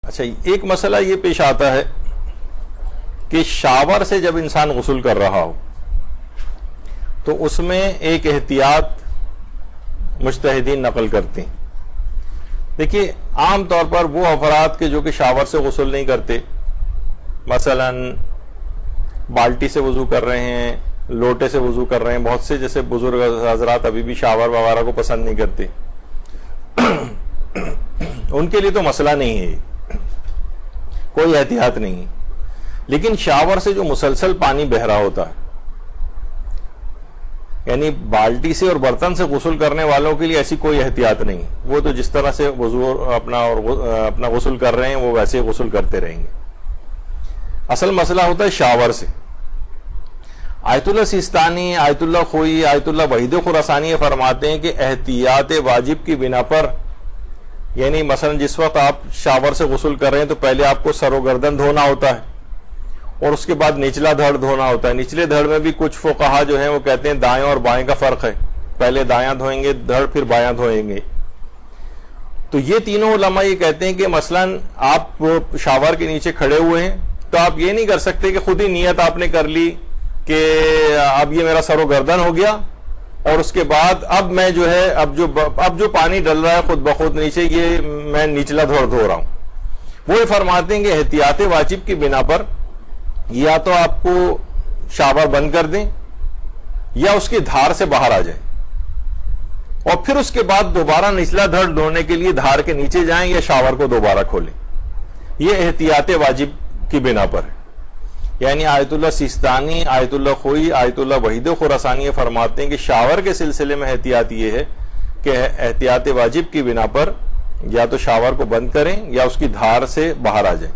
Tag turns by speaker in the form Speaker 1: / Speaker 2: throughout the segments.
Speaker 1: اچھا ایک مسئلہ یہ پیش آتا ہے کہ شاور سے جب انسان غسل کر رہا ہو تو اس میں ایک احتیاط مجتہدین نقل کرتے ہیں. دیکھیے عام طور پر وہ افراد کے جو کہ شاور سے غسل نہیں کرتے، مثلا بالٹی سے وضو کر رہے ہیں، لوٹے سے وضو کر رہے ہیں، بہت سے جیسے بزرگ حضرات ابھی بھی شاور وغیرہ کو پسند نہیں کرتے، ان کے لیے تو مسئلہ نہیں ہے، کوئی احتیاط نہیں ہے. لیکن شاور سے جو مسلسل پانی بہ رہا ہوتا ہے، یعنی بالٹی سے اور برتن سے غسل کرنے والوں کے لیے ایسی کوئی احتیاط نہیں، وہ تو جس طرح سے وضو اپنا غسل کر رہے ہیں وہ ویسے غسل کرتے رہیں گے. اصل مسئلہ ہوتا ہے شاور سے. آیت اللہ سیستانی، آیت اللہ خوئی، آیت اللہ وحید خراسانی فرماتے ہیں کہ احتیاط واجب کی بنا پر، یعنی مثلا جس وقت آپ شاور سے غسل کر رہے ہیں تو پہلے آپ کو سر و گردن دھونا ہوتا ہے اور اس کے بعد نچلا دھڑ دھونا ہوتا ہے. نچلے دھڑ میں بھی کچھ فقہا جو ہیں وہ کہتے ہیں دائیں اور بائیں کا فرق ہے، پہلے دایاں دھوئیں گے دھڑ، پھر بایاں دھوئیں گے. تو یہ تینوں علماء یہ کہتے ہیں کہ مثلا آپ شاور کے نیچے کھڑے ہوئے ہیں تو آپ یہ نہیں کر سکتے کہ خود ہی نیت آپ نے کر لی کہ اب یہ میرا سر و گردن ہو گیا اور اس کے بعد اب میں جو ہے اب جو پانی ڈل رہا ہے خود بخود نیچے، یہ میں نچلا دھڑ دھو رہا ہوں. وہ فرماتے ہیں کہ احتیاط واجب کی بنا پر یا تو آپ کو شاور بند کر دیں یا اس کی دھار سے باہر آ جائیں اور پھر اس کے بعد دوبارہ نچلا دھڑ دھونے کے لیے دھار کے نیچے جائیں یا شاور کو دوبارہ کھولیں. یہ احتیاط واجب کی بنا پر ہے. یعنی آیت اللہ سیستانی، آیت اللہ خوئی، آیت اللہ وحید خراسانی فرماتے ہیں کہ شاور کے سلسلے میں احتیاط یہ ہے کہ احتیاط واجب کی بنا پر یا تو شاور کو بند کریں یا اس کی دھار سے باہر آ جائیں.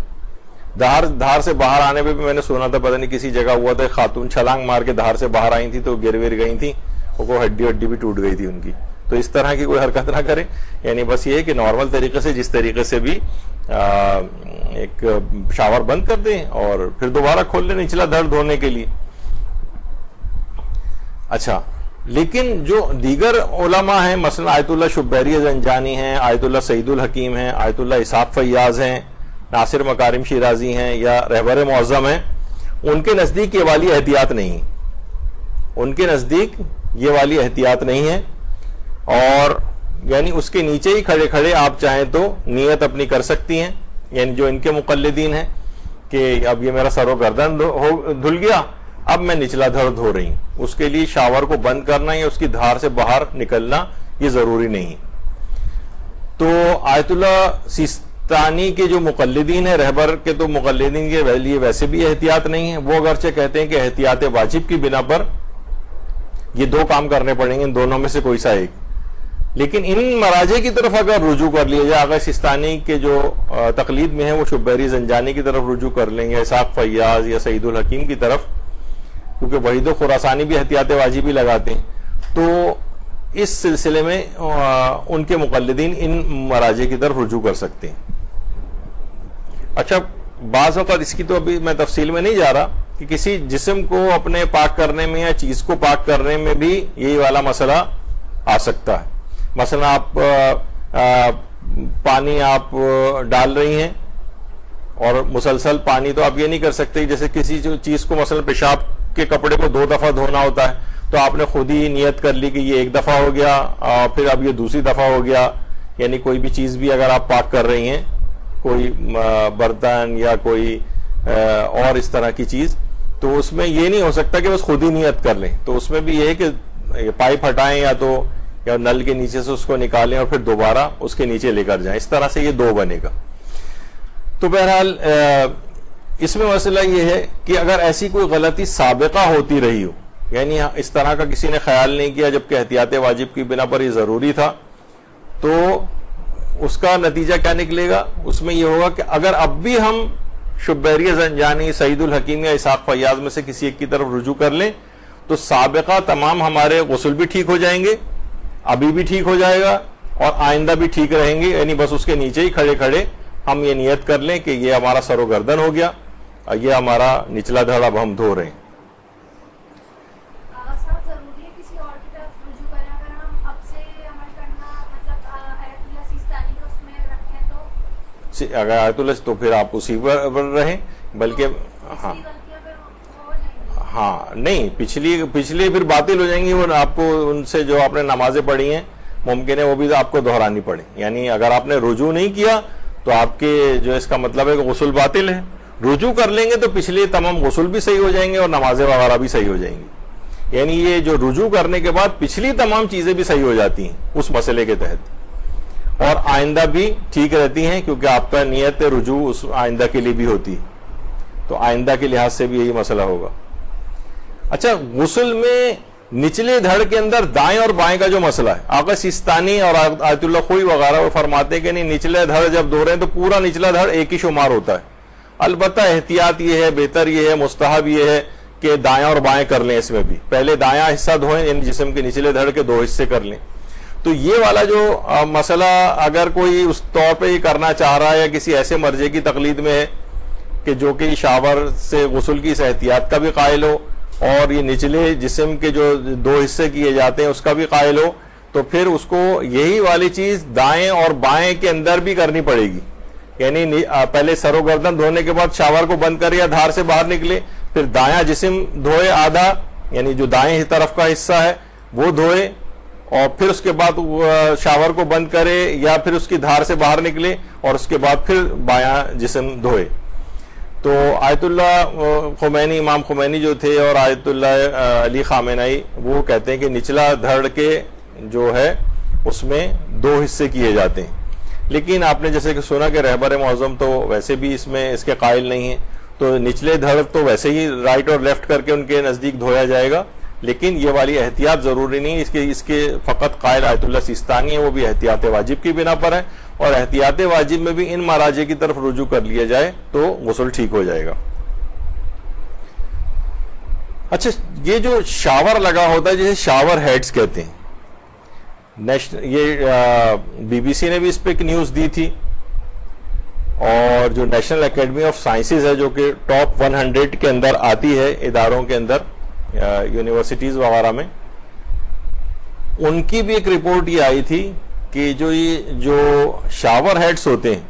Speaker 1: دھار سے باہر آنے پہ بھی میں نے سنا تھا، پتہ نہیں کسی جگہ ہوا تھا، خاتون چھلانگ مار کے دھار سے باہر آئی تھی تو گر گئی تھی، وہ ہڈی بھی ٹوٹ گئی تھی ان کی. تو اس طرح کی کوئی حرکت نہ کریں. یعنی بس یہ ہے کہ نارمل طریقے سے جس طریقے سے بھی ایک شاور بند کر دیں اور پھر دوبارہ کھول لیں نچلا دھڑ دھونے کے لیے. اچھا لیکن جو دیگر علماء ہیں، مثلا آیت اللہ شبیری زنجانی ہیں، آیت اللہ سعید الحکیم ہیں، آیت اللہ اسحاق فیاض ہیں، ناصر مکارم شیرازی ہیں یا رہبر معظم ہیں، ان کے نزدیک یہ والی احتیاط نہیں، ان کے نزدیک یہ والی احتیاط نہیں ہے. اور یعنی اس کے نیچے ہی کھڑے کھڑے آپ چاہیں تو نیت اپنی کر سکتی ہیں. یعنی جو ان کے مقلدین ہیں کہ اب یہ میرا سر و گردن دھل گیا، اب میں نچلا دھڑ دھو رہی ہوں، اس کے لیے شاور کو بند کرنا یا اس کی دھار سے باہر نکلنا یہ ضروری نہیں. تو آیت اللہ سیستانی کے جو مقلدین ہیں، رہبر کے تو مقلدین کے لیے ویسے بھی احتیاط نہیں ہے. وہ اگرچہ کہتے ہیں کہ احتیاط واجب کی بنا پر یہ دو کام کرنے پڑیں گے، ان دونوں میں سے کوئی سا ایک. لیکن ان مراجع کی طرف اگر رجوع کر لیا جائے، اگر سیستانی کے جو تقلید میں ہیں وہ شبیری زنجانی کی طرف رجوع کر لیں گے، اسحاق فیاض یا سعید الحکیم کی طرف، کیونکہ وحید خراسانی بھی احتیاط واجبی لگاتے ہیں، تو اس سلسلے میں ان کے مقلدین ان مراجع کی طرف رجوع کر سکتے ہیں. اچھا بعض اوقات اس کی تو ابھی میں تفصیل میں نہیں جا رہا کہ کسی جسم کو اپنے پاک کرنے میں یا چیز کو پاک کرنے میں بھی یہی والا مسئلہ آ سکتا ہے. مثلا آپ پانی آپ ڈال رہی ہیں اور مسلسل پانی تو آپ یہ نہیں کر سکتے، جیسے کسی چیز کو مثلا پیشاب کے کپڑے کو 2 دفعہ دھونا ہوتا ہے تو آپ نے خود ہی نیت کر لی کہ یہ 1 دفعہ ہو گیا اور پھر اب یہ دوسری دفعہ ہو گیا. یعنی کوئی بھی چیز بھی اگر آپ پاک کر رہی ہیں، کوئی برتن یا کوئی اور اس طرح کی چیز، تو اس میں یہ نہیں ہو سکتا کہ بس خود ہی نیت کر لیں. تو اس میں بھی یہ ہے کہ پائپ ہٹائیں یا نل کے نیچے سے اس کو نکالیں اور پھر دوبارہ اس کے نیچے لے کر جائیں. اس طرح سے یہ 2 بنے گا. تو بہرحال اس میں مسئلہ یہ ہے کہ اگر ایسی کوئی غلطی سابقہ ہوتی رہی ہو، یعنی اس طرح کا کسی نے خیال نہیں کیا جبکہ احتیاط واجب کی بنا پر یہ ضروری تھا، تو اس کا نتیجہ کیا نکلے گا؟ اس میں یہ ہوگا کہ اگر اب بھی ہم شبیری زنجانی، سعید الحکیم یا اسحاق فیاض میں سے کسی ایک کی طرف رجوع کر لیں تو سابقہ تمام ہمارے غسل بھی ٹھیک ہو جائیں گے، ابھی بھی ٹھیک ہو جائے گا اور آئندہ بھی ٹھیک رہیں گے. یعنی بس اس کے نیچے ہی کھڑے کھڑے ہم یہ نیت کر لیں کہ یہ ہمارا سر و گردن ہو گیا اور یہ ہمارا نچلا دھڑ اب ہم دھو رہے ہیں. اگر آیت اللہ تو پھر آپ اسی پر رہیں، بلکہ ہاں نہیں پچھلی پھر باطل ہو جائیں گی، وہ آپ کو ان سے جو آپ نے نمازیں پڑھی ہیں ممکن ہے وہ بھی آپ کو دہرانی پڑے. یعنی اگر آپ نے رجوع نہیں کیا تو آپ کے جو اس کا مطلب ہے کہ غسل باطل ہے. رجوع کر لیں گے تو پچھلے تمام غسل بھی صحیح ہو جائیں گے اور نمازیں وغیرہ بھی صحیح ہو جائیں گی. یعنی یہ جو رجوع کرنے کے بعد پچھلی تمام چیزیں بھی صحیح ہو جاتی ہیں اس مسئلے کے تحت، اور آئندہ بھی ٹھیک رہتی ہیں کیونکہ آپ کا نیت رجوع اس آئندہ کے لیے بھی ہوتی ہے، تو آئندہ کے لحاظ سے بھی یہی مسئلہ ہوگا. اچھا، غسل میں نچلے دھڑ کے اندر دائیں اور بائیں کا جو مسئلہ ہے، آقا سیستانی اور آیت اللہ خوئی وغیرہ وہ فرماتے ہیں کہ نہیں، نچلے دھڑ جب دھو رہے ہیں تو پورا نچلا دھڑ ایک ہی شمار ہوتا ہے. البتہ احتیاط یہ ہے، بہتر یہ ہے، مستحب یہ ہے کہ دائیں اور بائیں کر لیں. اس میں بھی پہلے دایاں حصہ دھوئیں، یعنی جسم کے نچلے دھڑ کے 2 حصے کر لیں. تو یہ والا جو مسئلہ اگر کوئی اس طور پہ یہ کرنا چاہ رہا ہے یا کسی ایسے مرجع کی تقلید میں ہے کہ جو کہ شاور سے غسل کی اس احتیاط کا بھی قائل ہو اور یہ نچلے جسم کے جو 2 حصے کیے جاتے ہیں اس کا بھی قائل ہو، تو پھر اس کو یہی والی چیز دائیں اور بائیں کے اندر بھی کرنی پڑے گی. یعنی پہلے سر و گردن دھونے کے بعد شاور کو بند کرے یا دھار سے باہر نکلے، پھر دایاں جسم دھوئے آدھا، یعنی جو دائیں طرف کا حصہ ہے وہ دھوئے، اور پھر اس کے بعد شاور کو بند کرے یا پھر اس کی دھار سے باہر نکلے اور اس کے بعد پھر بایاں جسم دھوئے. تو آیت اللہ خمینی، امام خمینی جو تھے، اور آیت اللہ علی خامنئی، وہ کہتے ہیں کہ نچلا دھڑ کے جو ہے اس میں 2 حصے کیے جاتے ہیں. لیکن آپ نے جیسے کہ سنا کہ رہبر معظم تو ویسے بھی اس کے قائل نہیں ہیں، تو نچلے دھڑ تو ویسے ہی رائٹ اور لیفٹ کر کے ان کے نزدیک دھویا جائے گا، لیکن یہ والی احتیاط ضروری نہیں. اس کے فقط قائل آیت اللہ سیستانی ہے، وہ بھی احتیاط واجب کی بنا پر ہے، اور احتیاط واجب میں بھی ان مراجع کی طرف رجوع کر لیا جائے تو غسل ٹھیک ہو جائے گا. اچھا، یہ جو شاور لگا ہوتا ہے جسے شاور ہیڈز کہتے ہیں، یہ بی بی سی نے بھی اس پہ ایک نیوز دی تھی، اور جو نیشنل اکیڈمی آف سائنسز ہے جو کہ ٹاپ 100 کے اندر آتی ہے اداروں کے اندر، یونیورسٹیز وغیرہ میں، ان کی بھی ایک رپورٹ یہ آئی تھی کہ جو شاور ہیڈز ہوتے ہیں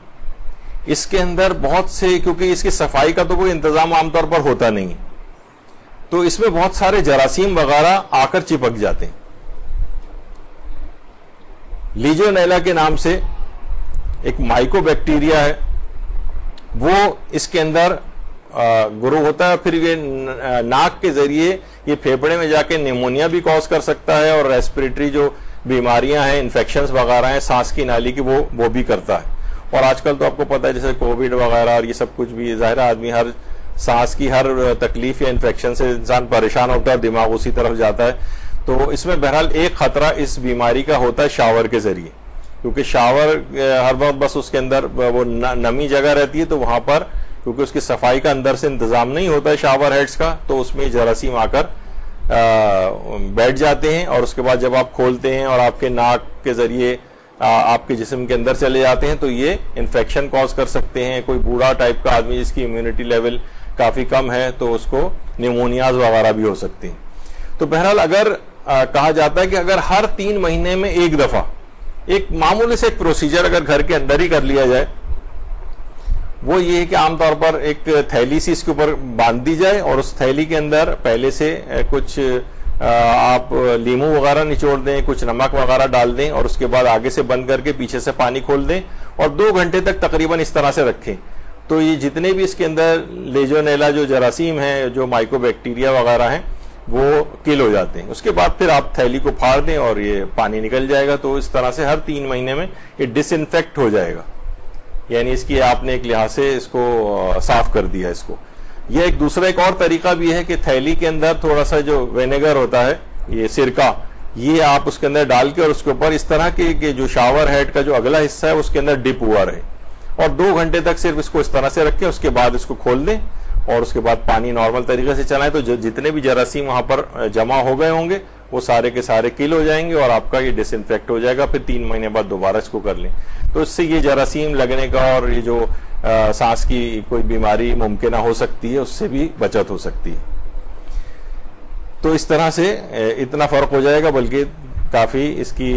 Speaker 1: اس کے اندر بہت سے، کیونکہ اس کی صفائی کا تو کوئی انتظام عام طور پر ہوتا نہیں، تو اس میں بہت سارے جراثیم وغیرہ آ کر چپک جاتے ہیں. لیجونیلا کے نام سے ایک مائکو بیکٹیریا ہے، وہ اس کے اندر گرو ہوتا ہے، پھر یہ ناک کے ذریعے یہ پھیپڑے میں جا کے نیمونیا بھی کاز کر سکتا ہے، اور ریسپریٹری جو بیماریاں ہیں، انفیکشنز وغیرہ ہیں سانس کی نالی کی، وہ بھی کرتا ہے. اور آج کل تو آپ کو پتہ ہے جیسے کووڈ وغیرہ اور یہ سب کچھ بھی ظاہر آدمی ہر سانس کی ہر تکلیف یا انفیکشن سے انسان پریشان ہوتا ہے، دماغ اسی طرف جاتا ہے. تو اس میں بہرحال ایک خطرہ اس بیماری کا ہوتا ہے شاور کے ذریعے، کیونکہ شاور ہر وقت بس اس کے اندر وہ نمی جگہ رہتی ہے، تو وہاں پر کیونکہ اس کی صفائی کا اندر سے انتظام نہیں ہوتا ہے شاور ہیڈز کا، تو اس میں جراثیم آ کر بیٹھ جاتے ہیں، اور اس کے بعد جب آپ کھولتے ہیں اور آپ کے ناک کے ذریعے آپ کے جسم کے اندر چلے جاتے ہیں تو یہ انفیکشن کاز کر سکتے ہیں. کوئی بوڑھا ٹائپ کا آدمی جس کی امیونٹی لیول کافی کم ہے تو اس کو نیمونیاز وغیرہ بھی ہو سکتی ہیں. تو بہرحال اگر کہا جاتا ہے کہ اگر ہر 3 مہینے میں ایک دفعہ ایک معمولی سے ایک پروسیجر اگر گھر کے اندر ہی کر لیا جائے، وہ یہ ہے کہ عام طور پر ایک تھیلی سی اس کے اوپر باندھ دی جائے، اور اس تھیلی کے اندر پہلے سے کچھ آپ لیمو وغیرہ نچوڑ دیں، کچھ نمک وغیرہ ڈال دیں، اور اس کے بعد آگے سے بند کر کے پیچھے سے پانی کھول دیں، اور 2 گھنٹے تک تقریباً اس طرح سے رکھیں. تو یہ جتنے بھی اس کے اندر لیجونیلا جو جراثیم ہیں، جو مائکو بیکٹیریا وغیرہ ہیں، وہ کل ہو جاتے ہیں. اس کے بعد پھر آپ تھیلی کو پھاڑ دیں اور یہ پانی نکل جائے گا. تو اس طرح سے ہر 3 مہینے میں یہ ڈس انفیکٹ ہو جائے گا، یعنی اس کی آپ نے ایک لحاظ سے اس کو صاف کر دیا اس کو. یہ ایک اور طریقہ بھی ہے کہ تھیلی کے اندر تھوڑا سا جو وینیگر ہوتا ہے، یہ سرکہ، یہ آپ اس کے اندر ڈال کے اور اس کے اوپر اس طرح کہ جو شاور ہیڈ کا جو اگلا حصہ ہے اس کے اندر ڈپ ہوا رہے، اور 2 گھنٹے تک صرف اس کو اس طرح سے رکھیں. اس کے بعد اس کو کھول دیں اور اس کے بعد پانی نارمل طریقے سے چلائیں، تو جتنے بھی جراثیم وہاں پر جمع ہو گئے ہوں گے وہ سارے کے سارے کل ہو جائیں گے، اور آپ کا یہ ڈس انفیکٹ ہو جائے گا. پھر 3 مہینے بعد دوبارہ اس کو کر لیں، تو اس سے یہ جراثیم لگنے کا اور یہ جو سانس کی کوئی بیماری ممکنہ ہو سکتی ہے اس سے بھی بچت ہو سکتی ہے. تو اس طرح سے اتنا فرق ہو جائے گا، بلکہ کافی اس کی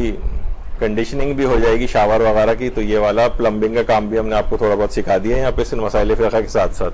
Speaker 1: کنڈیشننگ بھی ہو جائے گی شاور وغیرہ کی. تو یہ والا پلمبنگ کا کام بھی ہم نے آپ کو تھوڑا بہت سکھا دیا ہے یہاں پہ مسائل فقہ کے ساتھ ساتھ.